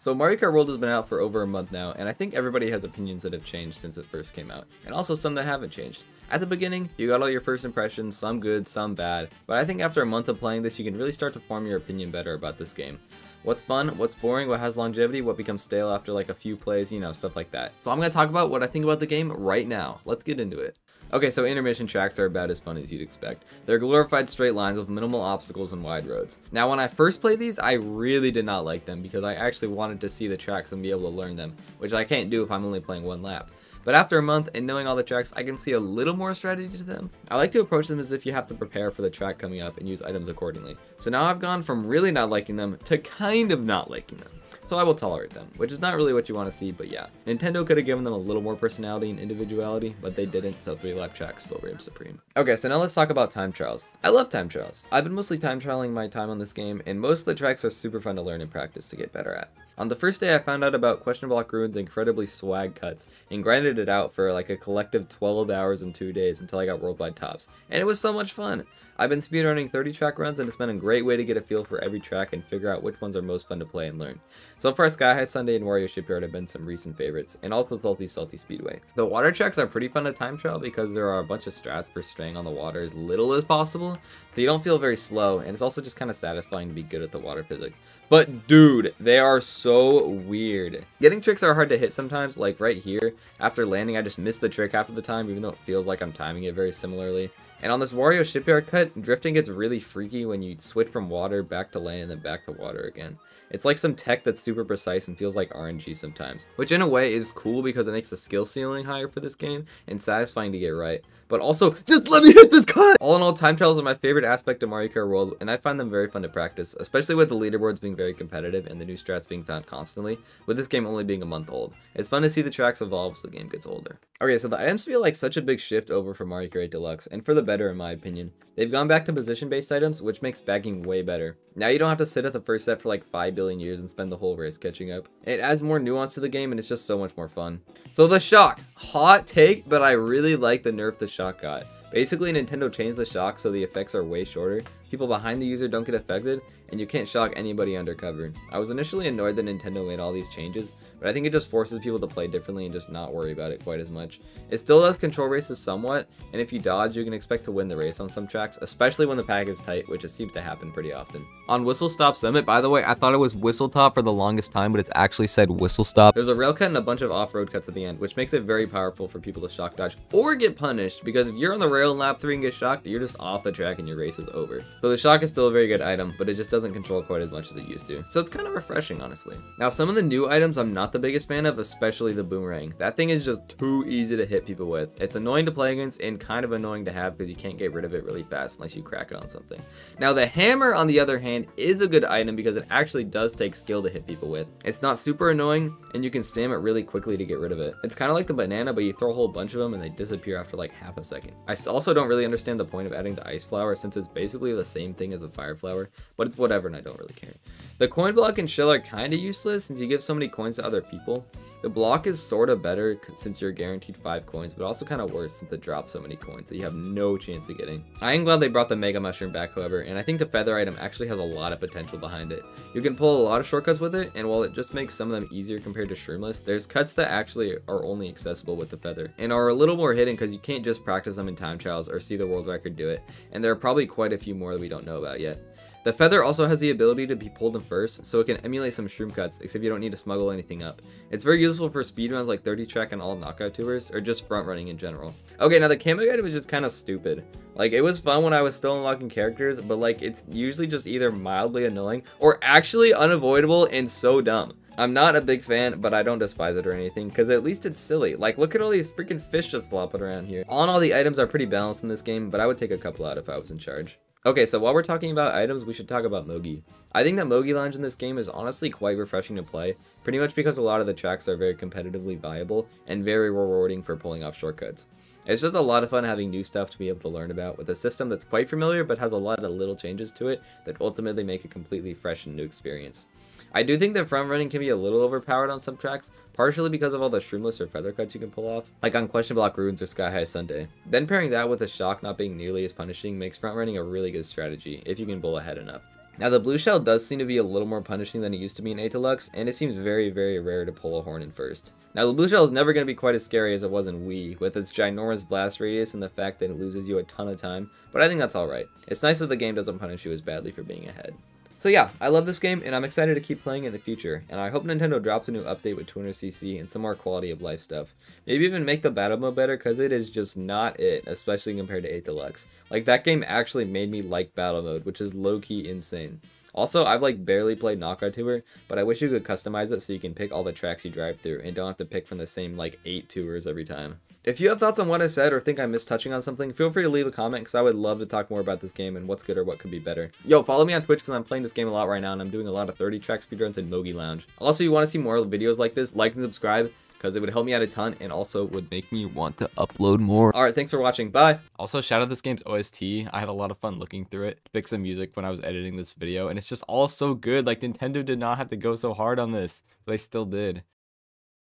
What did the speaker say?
So Mario Kart World has been out for over a month now, and I think everybody has opinions that have changed since it first came out, and also some that haven't changed. At the beginning, you got all your first impressions, some good, some bad, but I think after a month of playing this, you can really start to form your opinion better about this game. What's fun, what's boring, what has longevity, what becomes stale after like a few plays, you know, stuff like that. So I'm going to talk about what I think about the game right now. Let's get into it. Okay, so intermission tracks are about as fun as you'd expect. They're glorified straight lines with minimal obstacles and wide roads. Now, when I first played these, I really did not like them because I actually wanted to see the tracks and be able to learn them, which I can't do if I'm only playing one lap. But after a month and knowing all the tracks, I can see a little more strategy to them. I like to approach them as if you have to prepare for the track coming up and use items accordingly. So now I've gone from really not liking them to kind of not liking them. So I will tolerate them, which is not really what you want to see, but yeah. Nintendo could have given them a little more personality and individuality, but they didn't, so 3-lap tracks still reign supreme. Okay, so now let's talk about time trials. I love time trials. I've been mostly time trialing my time on this game, and most of the tracks are super fun to learn and practice to get better at. On the first day, I found out about Question Block Ruin's incredibly swag cuts and grinded it out for like a collective 12 hours and 2 days until I got worldwide tops, and it was so much fun. I've been speedrunning 30 track runs, and it's been a great way to get a feel for every track and figure out which ones are most fun to play and learn. So far, Sky High Sundae and Wario Shipyard have been some recent favorites, and also Salty Speedway. The water tracks are pretty fun to time trial because there are a bunch of strats for staying on the water as little as possible, so you don't feel very slow, and it's also just kind of satisfying to be good at the water physics. But dude, they are so weird. Getting tricks are hard to hit sometimes, like right here. After landing, I just miss the trick half of the time, even though it feels like I'm timing it very similarly. And on this Wario Shipyard cut, drifting gets really freaky when you switch from water back to land and then back to water again. It's like some tech that's super precise and feels like RNG sometimes, which in a way is cool because it makes the skill ceiling higher for this game and satisfying to get right. But also, just let me hit this cut! All in all, time trials are my favorite aspect of Mario Kart World, and I find them very fun to practice, especially with the leaderboards being very competitive and the new strats being found constantly, with this game only being a month old. It's fun to see the tracks evolve as the game gets older. Okay, so the items feel like such a big shift over from Mario Kart 8 Deluxe, and for the better in my opinion. They've gone back to position-based items, which makes bagging way better. Now you don't have to sit at the first set for like 5 billion years and spend the whole race catching up. It adds more nuance to the game and it's just so much more fun. So the shock. Hot take, but I really like the nerf the shock got. Basically, Nintendo changed the shock so the effects are way shorter, people behind the user don't get affected, and you can't shock anybody undercover. I was initially annoyed that Nintendo made all these changes, but I think it just forces people to play differently and just not worry about it quite as much. It still does control races somewhat, and if you dodge, you can expect to win the race on some tracks, especially when the pack is tight, which it seems to happen pretty often. On Whistle Stop Summit, by the way, I thought it was Whistle Top for the longest time, but it's actually said Whistle Stop. There's a rail cut and a bunch of off-road cuts at the end, which makes it very powerful for people to shock dodge or get punished, because if you're on the rail in lap 3 and get shocked, you're just off the track and your race is over. So the shock is still a very good item, but it just doesn't control quite as much as it used to. So it's kind of refreshing, honestly. Now, some of the new items I'm not the biggest fan of, especially the boomerang. That thing is just too easy to hit people with. It's annoying to play against and kind of annoying to have because you can't get rid of it really fast unless you crack it on something. Now the hammer, on the other hand, is a good item because it actually does take skill to hit people with. It's not super annoying and you can spam it really quickly to get rid of it. It's kind of like the banana, but you throw a whole bunch of them and they disappear after like half a second. I also don't really understand the point of adding the ice flower since it's basically the same thing as a fire flower, but it's whatever and I don't really care. The coin block and shell are kind of useless since you give so many coins to other people. The block is sort of better since you're guaranteed 5 coins, but also kind of worse since it drops so many coins that you have no chance of getting. I am glad they brought the Mega Mushroom back, however, and I think the feather item actually has a lot of potential behind it. You can pull a lot of shortcuts with it, and while it just makes some of them easier compared to Shroomless, there's cuts that actually are only accessible with the feather, and are a little more hidden because you can't just practice them in time trials or see the world record do it, and there are probably quite a few more that we don't know about yet. The feather also has the ability to be pulled in first, so it can emulate some shroom cuts, except you don't need to smuggle anything up. It's very useful for speedruns like 30 track and all knockout tours, or just front running in general. Okay, now the camo guide was just kind of stupid. Like, it was fun when I was still unlocking characters, but like, it's usually just either mildly annoying, or actually unavoidable and so dumb. I'm not a big fan, but I don't despise it or anything, because at least it's silly. Like, look at all these freaking fish just flopping around here. All in all, the items are pretty balanced in this game, but I would take a couple out if I was in charge. Okay, so while we're talking about items, we should talk about Mogi. I think that Mogi Lounge in this game is honestly quite refreshing to play, pretty much because a lot of the tracks are very competitively viable and very rewarding for pulling off shortcuts. It's just a lot of fun having new stuff to be able to learn about with a system that's quite familiar but has a lot of little changes to it that ultimately make a completely fresh and new experience. I do think that front running can be a little overpowered on some tracks, partially because of all the shroomless or feather cuts you can pull off, like on Question Block Ruins or Sky High Sundae. Then pairing that with a shock not being nearly as punishing makes front running a really good strategy, if you can bowl ahead enough. Now the blue shell does seem to be a little more punishing than it used to be in 8 Deluxe, and it seems very, very rare to pull a horn in first. Now the blue shell is never going to be quite as scary as it was in Wii, with its ginormous blast radius and the fact that it loses you a ton of time, but I think that's alright. It's nice that the game doesn't punish you as badly for being ahead. So yeah, I love this game, and I'm excited to keep playing in the future, and I hope Nintendo drops a new update with 200cc and some more quality of life stuff. Maybe even make the battle mode better, because it is just not it, especially compared to 8 Deluxe. Like, that game actually made me like battle mode, which is low-key insane. Also, I've like barely played Knockout Tour, but I wish you could customize it so you can pick all the tracks you drive through, and don't have to pick from the same like 8 tours every time. If you have thoughts on what I said or think I missed touching on something, feel free to leave a comment because I would love to talk more about this game and what's good or what could be better. Yo, follow me on Twitch because I'm playing this game a lot right now and I'm doing a lot of 30 track speedruns in Mogi Lounge. Also, if you want to see more videos like this, like and subscribe because it would help me out a ton and also would make me want to upload more. Alright, thanks for watching. Bye! Also, shout out this game's OST. I had a lot of fun looking through it. Pick some music when I was editing this video and it's just all so good. Like, Nintendo did not have to go so hard on this, but they still did.